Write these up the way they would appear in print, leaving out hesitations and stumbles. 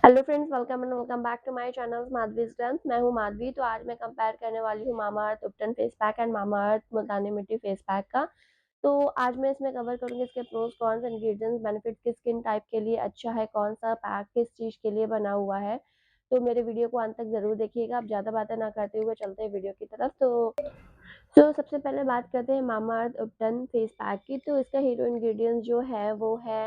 Hello friends, welcome and welcome back to my channel Madhavi strength. मैं हूं माधवी। तो आज मैं कंपेयर करने वाली हूं Mamaearth ubtan face pack and Mamaearth Multani mitti face pack का। तो आज मैं इसमें कवर करूंगी इसके प्रोज कॉन्स, इंग्रेडिएंट्स, बेनिफिट, किस स्किन टाइप के लिए अच्छा है, कौन सा पैक किस चीज़ के लिए बना हुआ है। तो मेरे वीडियो को अंत तक ज़रूर देखिएगा। आप ज़्यादा बातें ना करते हुए चलते हैं वीडियो की तरफ। तो सबसे पहले बात करते हैं मामाअर्थ उपटन फेस पैक की। तो इसका हीरो इंग्रेडिएंट्स जो है वो है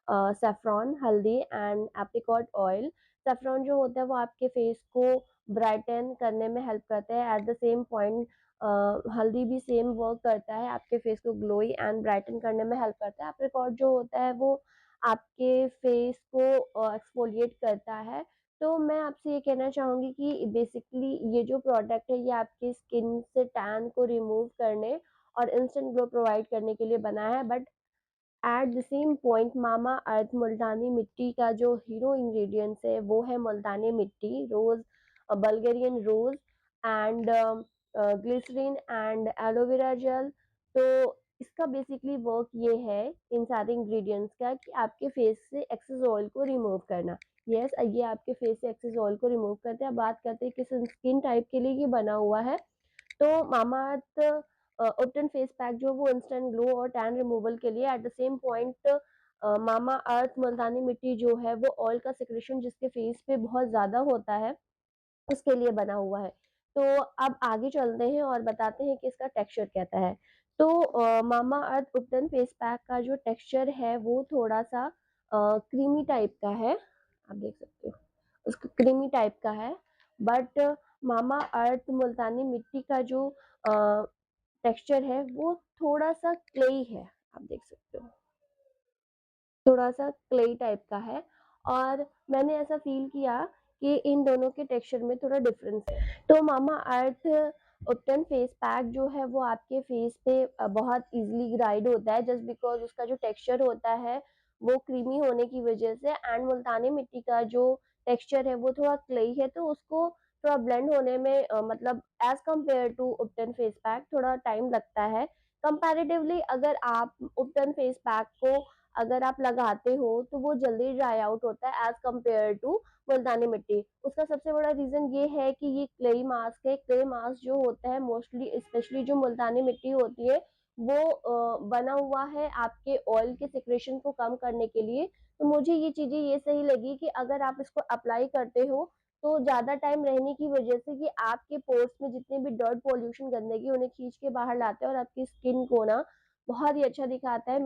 सैफ़्रॉन, हल्दी एंड एप्रिकॉट ऑयल। सैफ़्रॉन जो होता है वो आपके फेस को ब्राइटन करने में हेल्प करता है। एट द सेम पॉइंट हल्दी भी सेम वर्क करता है, आपके फेस को ग्लोई एंड ब्राइटन करने में हेल्प करता है। एप्रिकॉट जो होता है वो आपके फेस को एक्सफोलिएट करता है। तो मैं आपसे ये कहना चाहूँगी कि बेसिकली ये जो प्रोडक्ट है ये आपकी स्किन से टैन को रिमूव करने और इंस्टेंट ग्लो प्रोवाइड करने के लिए बना है। But at the same point Mamaearth Multani mitti का जो हीरो इंग्रेडिएंट्स है वो है Multani mitti, rose, Bulgarian rose and glycerine and aloe vera gel. तो इसका बेसिकली वर्क ये है इन सारे इंग्रेडिएंट्स का कि आपके फेस से एक्सेस ऑयल को रिमूव करना। यस, ये आपके फेस से एक्सेस ऑयल को रिमूव करते हैं। अब बात करते हैं किस स्किन टाइप के लिए ये बना हुआ है। तो मामाअर्थ उपटन फेस पैक जो वो इंस्टेंट ग्लो और टैन रिमूवल के लिए। At the same point Mamaearth Multani mitti जो है वो ऑयल का सिक्रेशन जिसके फेस पे बहुत ज़्यादा होता है उसके लिए बना हुआ है। तो अब आगे चलते हैं और बताते हैं कि इसका टेक्सचर कैसा है। तो मामाअर्थ उपटन फेस पैक का जो टेक्सचर है वो थोड़ा-सा क्रीमी टाइप का है। आप देख सकते हो, उसका क्रीमी टाइप का है। बट मामाअर्थ मुल्तानी मिट्टी का जो अ, टेक्सचर है वो थोड़ा-सा क्लेई है। आप देख सकते हो। थोड़ा-सा क्लेई टाइप का है और मैंने ऐसा फ़ील किया कि इन दोनों के टेक्सचर में थोड़ा डिफ़रेंस है। तो मामाअर्थ उपटन फेस पैक जो है वो आपके फेस पे बहुत ईज़िली ग्लाइड होता है जस्ट बिकॉज़ उसका जो टेक्सचर होता है वो क्रीमी होने की वज़ह से। एंड मुल्तानी मिट्टी का जो टेक्सचर है वो थोड़ा क्लेई है, तो उसको थोड़ा ब्लेंड होने में मतलब as compare to ubtan face pack थोड़ा टाइम लगता है। कंपैरेटिवली अगर आप उपटन फेस पैक को अगर आप लगाते हो तो वो जल्दी ड्राई आउट होता है एज़ कम्पेयर टू मुल्तानी मिट्टी। उसका सबसे बड़ा रीज़न ये है कि ये क्लेई मास्क है। क्ले मास्क जो होता है मोस्टली स्पेशली जो मुल्तानी मिट्टी होती है वो बना हुआ है आपके ऑयल के सिक्रेशन को कम करने के लिए। तो मुझे ये चीज़ें ये सही लगी कि अगर आप इसको अप्लाई करते हो तो ज़्यादा टाइम रहने की वज़ह से ये आपके पोर्स में जितने भी डर्ट, पॉल्यूशन, गंदगी उन्हें खींच के बाहर लाता है और आपकी स्किन को ना बहुत ही अच्छा दिखाता है।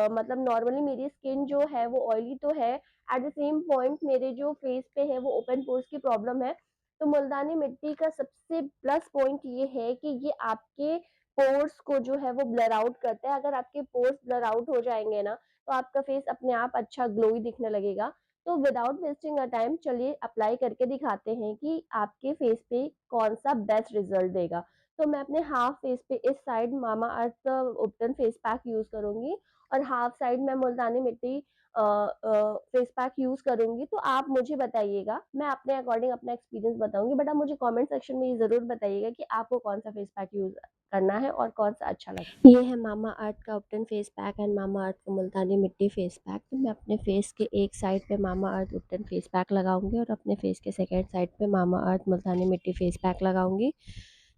मतलब नॉर्मली मेरी स्किन जो है वो ऑयली तो है, एट द सेम पॉइंट मेरे जो फेस पे है वो ओपन पोर्स की प्रॉब्लम है। तो मुल्तानी मिट्टी का सबसे प्लस पॉइंट ये है कि ये आपके पोर्स को जो है वो ब्लर आउट करता है। अगर आपके पोर्स ब्लर आउट हो जाएँगे ना, तो आपका फेस अपने आप अच्छा ग्लोई दिखने लगेगा। तो विदाउट वेस्टिंग अ टाइम चलिए अप्लाई करके दिखाते हैं कि आपके फेस पे कौन-सा बेस्ट रिज़ल्ट देगा। तो मैं अपने हाफ फेस पे इस side Mamaearth ubtan face pack use करूँगी और हाफ साइड मैं मुल्तानी मिट्टी फेस पैक यूज़ करूँगी। तो आप मुझे बताइएगा, मैं अपने अकॉर्डिंग अपना एक्सपीरियंस बताऊँगी, बट आप मुझे कमेंट सेक्शन में ये ज़रूर बताइएगा कि आपको कौन-सा फेस पैक यूज़ करना है और कौन-सा अच्छा लगा। ये है मामाअर्थ का उपटन फेस पैक एंड मामाअर्थ का मुल्तानी मिट्टी फेस पैक। तो मैं अपने फेस के एक साइड पे मामाअर्थ उपटन फेस पैक लगाऊँगी और अपने फेस के सेकंड साइड पे Mamaearth Multani mitti face pack लगाऊँगी।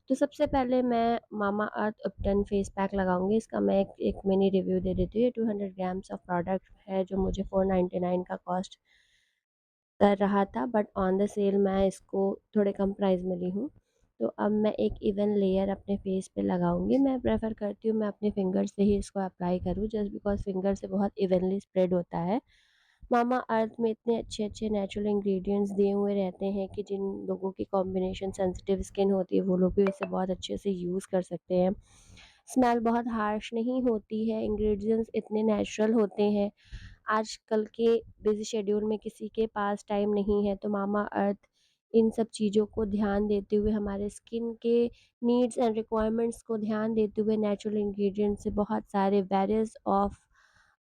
तो सबसे पहले मैं मामाअर्थ उपटन फेस पैक लगाऊँगी। इसका मैं एक मिनी रिव्यू दे देती हूँ। ये 200 ग्राम्स ऑफ प्रोडक्ट है जो मुझे 499 का कॉस्ट कर रहा था, बट ऑन द सेल मैं इसको थोड़े कम प्राइस में ली हूँ। तो अब मैं एक इवन लेयर अपने फेस पे लगाऊँगी। मैं प्रेफ़र करती हूँ मैं अपने फिंगर से ही इसको अप्लाई करूँ जस्ट बिकॉज़ फिंगर से बहुत इवनली स्प्रेड होता है। मामाअर्थ में इतने अच्छे-अच्छे नेचुरल इंग्रीडिएंट्स दिए हुए रहते हैं कि जिन लोगों की कॉम्बिनेशन सेंसिटिव स्किन होती है वो लोग भी इसे बहुत अच्छे से यूज़ कर सकते हैं। स्मेल बहुत हार्श नहीं होती है, इंग्रीडिएंट्स इतने नेचुरल होते हैं। आजकल के बिज़ी शेड्यूल में किसी के पास टाइम नहीं है, तो मामाअर्थ इन सब चीज़ों को ध्यान देते हुए हमारे स्किन के नीड्स एंड रिक्वायरमेंट्स को ध्यान देते हुए नेचुरल इंग्रीडिएंट्स से बहुत सारे वेरियस ऑफ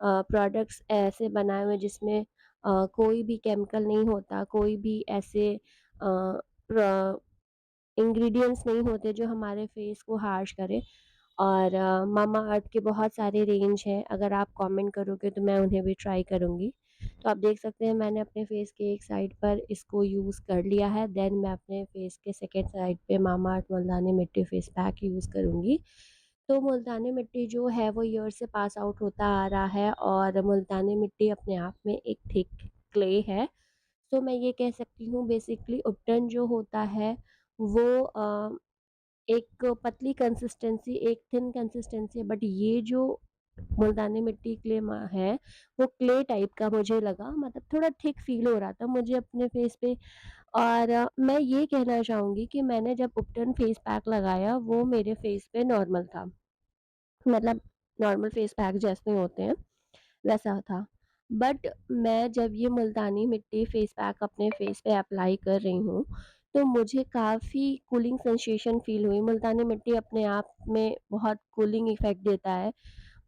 प्रोडक्ट्स ऐसे बनाए हुए हैं जिसमें कोई भी केमिकल नहीं होता, कोई भी ऐसे प्र इंग्रीडिएंट्स नहीं होते जो हमारे फेस को हार्श करें। और मामाअर्थ के बहुत सारे रेंज हैं, अगर आप कमेंट करोगे तो मैं उन्हें भी ट्राई करूँगी। तो आप देख सकते हैं मैंने अपने फेस के एक साइड पर इसको यूज़ कर लिया है। देन मैं अपने फेस के सेकंड साइड पे Mamaearth Multani mitti face pack use करूँगी। तो मुल्तानी मिट्टी जो है वो ईयर से पास आउट होता आ रहा है और मुल्तानी मिट्टी अपने आप में एक थिक क्ले है। तो मैं ये कह सकती हूँ बेसिकली उपटन जो होता है वो एक पतली कंसिस्टेंसी, एक थिन कंसिस्टेंसी है, बट ये जो मुल्तानी मिट्टी क्ले है वो क्ले टाइप का मुझे लगा, मतलब थोड़ा थिक फील हो रहा था मुझे अपने फेस पे। और मैं ये कहना चाहूँगी कि मैंने जब उपटन फेस पैक लगाया वो मेरे फेस पे नॉर्मल था, मतलब नॉर्मल फेस पैक जैसे होते हैं वैसा था। बट मैं जब ये मुल्तानी मिट्टी फेस पैक अपने फेस पे अप्लाई कर रही हूँ, तो मुझे काफ़ी कूलिंग सेंसेशन फ़ील हुई। मुल्तानी मिट्टी अपने आप में बहुत कूलिंग इफ़ेक्ट देता है।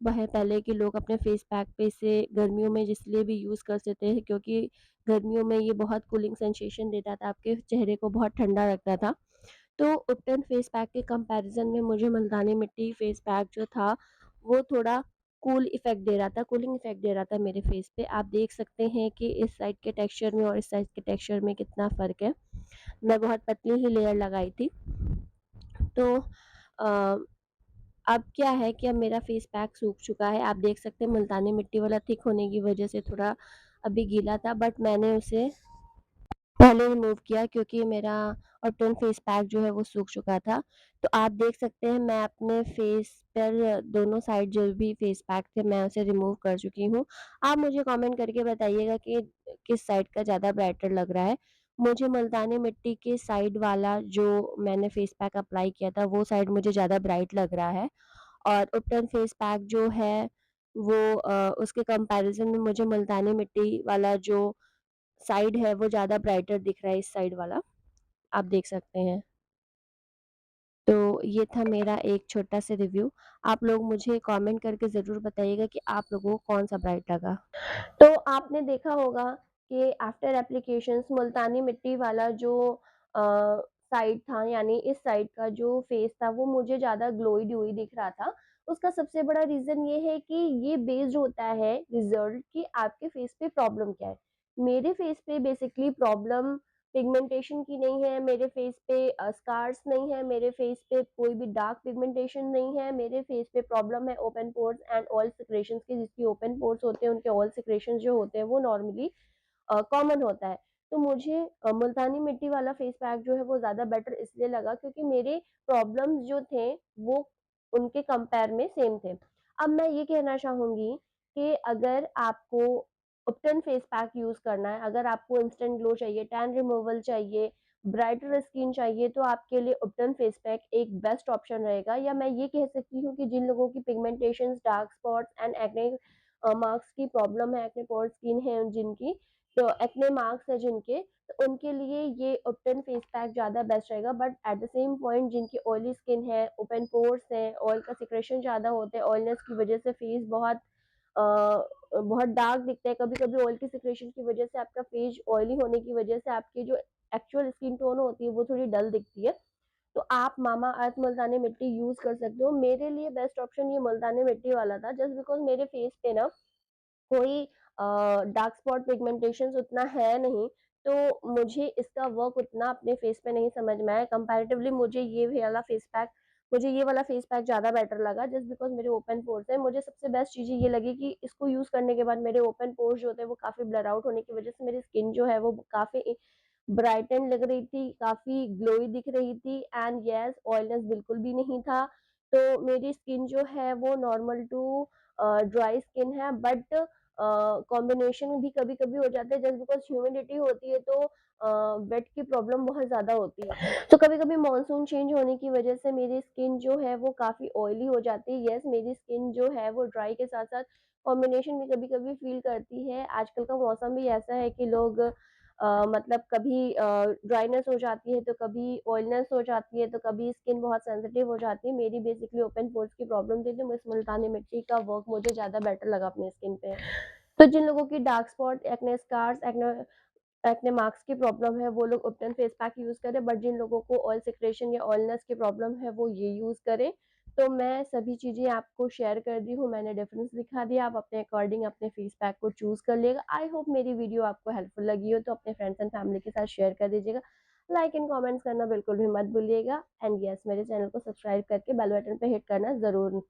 वह पहले के लोग अपने फेस पैक पे इसे गर्मियों में इसलिए भी यूज़ करते थे क्योंकि गर्मियों में ये बहुत कूलिंग सेंसेशन देता था, आपके चेहरे को बहुत ठंडा रखता था। तो उपटन फेस पैक के कंपैरिज़न में मुझे मुल्तानी मिट्टी फेस पैक जो था, वो थोड़ा कूलिंग इफ़ेक्ट दे रहा था मेरे फेस पे। आप देख सकते हैं कि इस साइड के टेक्सचर में और इस साइड के टेक्सचर में कितना फ़र्क है। मैं बहुत पतली ही लेयर लगाई थी। तो अ, अब क्या है कि अब मेरा फेस पैक सूख चुका है। आप देख सकते हैं मुल्तानी मिट्टी वाला थिक होने की वज़ह से थोड़ा अभी गीला था, बट मैंने उसे पहले रिमूव किया क्योंकि मेरा ऑटन फेस पैक जो है वो सूख चुका था। तो आप देख सकते हैं मैं अपने फेस पर दोनों साइड जो भी फेस पैक थे मैं उसे रिमूव कर चुकी हूँ। आप मुझे कमेंट करके बताइएगा कि किस साइड का ज़्यादा ब्राइटर लग रहा है। मुझे मुल्तानी मिट्टी के साइड वाला जो मैंने फेस पैक अप्लाई किया था वो साइड मुझे ज़्यादा ब्राइट लग रहा है। और उपटन फेस पैक जो है वो उसके कंपैरिज़न में मुझे मुल्तानी मिट्टी वाला जो साइड है वो ज़्यादा ब्राइटर दिख रहा है, इस साइड वाला, आप देख सकते हैं। तो ये था मेरा एक छोटा-सा रिव्यू। आप लोग मुझे कमेंट करके ज़रूर बताइएगा कि आप लोगों को कौन-सा ब्राइट लगा। तो आपने देखा होगा कि आफ्टर एप्लीकेशंस मुल्तानी मिट्टी वाला जो अ, साइड था, यानी इस साइड का जो फेस था वो मुझे ज़्यादा ग्लोई ड्यूई दिख रहा था। उसका सबसे बड़ा रीज़न ये है कि ये बेस्ड होता है रिज़ल्ट कि आपके फेस पे प्रॉब्लम क्या है। मेरे फेस पे बेसिकली प्रॉब्लम पिगमेंटेशन की नहीं है, मेरे फेस पे स्कार्स नहीं है, मेरे फेस पे कोई भी डार्क पिगमेंटेशन नहीं है, मेरे फेस पे प्रॉब्लम है open pores and oil secretions की। जिसकी ओपन पोर्स होते हैं उनके ऑयल सिक्रेशंस जो होते हैं वो नॉर्मली कॉमन होता है। तो मुझे मुल्तानी मिट्टी वाला फेस पैक जो है वो ज़्यादा बेटर इसलिए लगा क्योंकि मेरे प्रॉब्लम्स जो थे वो उनके कंपेयर में सेम थे। अब मैं ये कहना चाहूँगी कि अगर आपको उपटन फेस पैक यूज़ करना है, अगर आपको इंस्टेंट ग्लो चाहिए, टैन रिमूवल चाहिए, ब्राइटर स्किन चाहिए, तो आपके लिए उपटन फेस पैक एक बेस्ट ऑप्शन रहेगा। या मैं ये कह सकती हूँ कि जिन लोगों की pigmentations, dark spots and acne marks की प्रॉब्लम है, एक्ने पोर स्किन है जिनकी, तो एक्ने मार्क्स है जिनके, तो उनके लिए ये उपटन फेस पैक ज़्यादा बेस्ट रहेगा। But at the same point जिनकी ऑयली स्किन है, ओपन पोर्स हैं, ऑयल का सिक्रेशन ज़्यादा होता है, ऑयलनेस की वजह से फेस बहुत डार्क दिखता है, कभी-कभी ऑयल की सिक्रेशन की वजह से आपका फेस ऑयली होने की वजह से आपकी जो एक्चुअल स्किन टोन होती है वो थोड़ी डल दिखती है। तो आप मामाअर्थ मुल्तानी मिट्टी यूज़ कर सकते हो। मेरे लिए बेस्ट ऑप्शन ये मुल्तानी मिट्टी वाला था, जस्ट बिकॉज़ मेरे फेस पे ना कोई डार्क स्पॉट पिगमेंटेशंस उतना है नहीं, तो मुझे इसका वर्क उतना अपने फेस पे नहीं समझ में आया। कंपैरेटिवली मुझे ये वाला फेस पैक ज़्यादा बेटर लगा, जस्ट बिकॉज़ मेरे ओपन पोर्स हैं। मुझे सबसे बेस्ट चीज़ ये लगी कि इसको यूज़ करने के बाद मेरे ओपन पोर्स जो होते हैं वो काफ़ी ब्लर आउट होने की वज़ह से मेरी स्किन जो है वो काफ़ी ब्राइटन लग रही थी, काफ़ी ग्लोई दिख रही थी एंड येस ऑयलनेस बिल्कुल भी नहीं था। तो मेरी स्किन जो है वो नॉर्मल टू ड्राई स्किन है, बट कॉम्बिनेशन भी कभी-कभी हो जाता है जस्ट बिकॉज़ ह्यूमिडिटी होती है, तो वेट की प्रॉब्लम बहुत ज़्यादा होती है। तो कभी-कभी मॉनसून चेंज होने की वज़ह से मेरी स्किन जो है वो काफ़ी ऑयली हो जाती है। येस, मेरी स्किन जो है वो ड्राई के साथ-साथ कॉम्बिनेशन भी कभी-कभी फ़ील करती है। आजकल का मौसम भी ऐसा है कि लोग मतलब कभी ड्राइनेस हो जाती है, तो कभी ऑयलनेस हो जाती है, तो कभी स्किन बहुत सेंसिटिव हो जाती है। मेरी बेसिकली ओपन पोर्स की प्रॉब्लम थी, तो इस मुल्तानी मिट्टी का वर्क मुझे ज़्यादा बेटर लगा अपनी स्किन पे। तो जिन लोगों की dark spot, acne scars, acne acne marks की प्रॉब्लम है, वो लोग उपटन फेस पैक यूज़ करें, बट जिन लोगों को ऑयल सिक्रेशन या ऑयलनेस की प्रॉब्लम है, वो ये यूज़ करें। तो मैं सभी चीज़ें आपको शेयर कर दी हूँ, मैंने डिफरेंस दिखा दिया, आप अपने अकॉर्डिंग अपने फेस पैक को चूज़ कर लिएगा। आई होप मेरी वीडियो आपको हेल्पफुल लगी हो, तो अपने फ्रेंड्स एंड फैमिली के साथ शेयर कर दीजिएगा। लाइक एंड कमेंट्स करना बिल्कुल भी मत भूलिएगा एंड येस मेरे चैनल को सब्सक्राइब करके बेल बटन पे हिट करना ज़रूर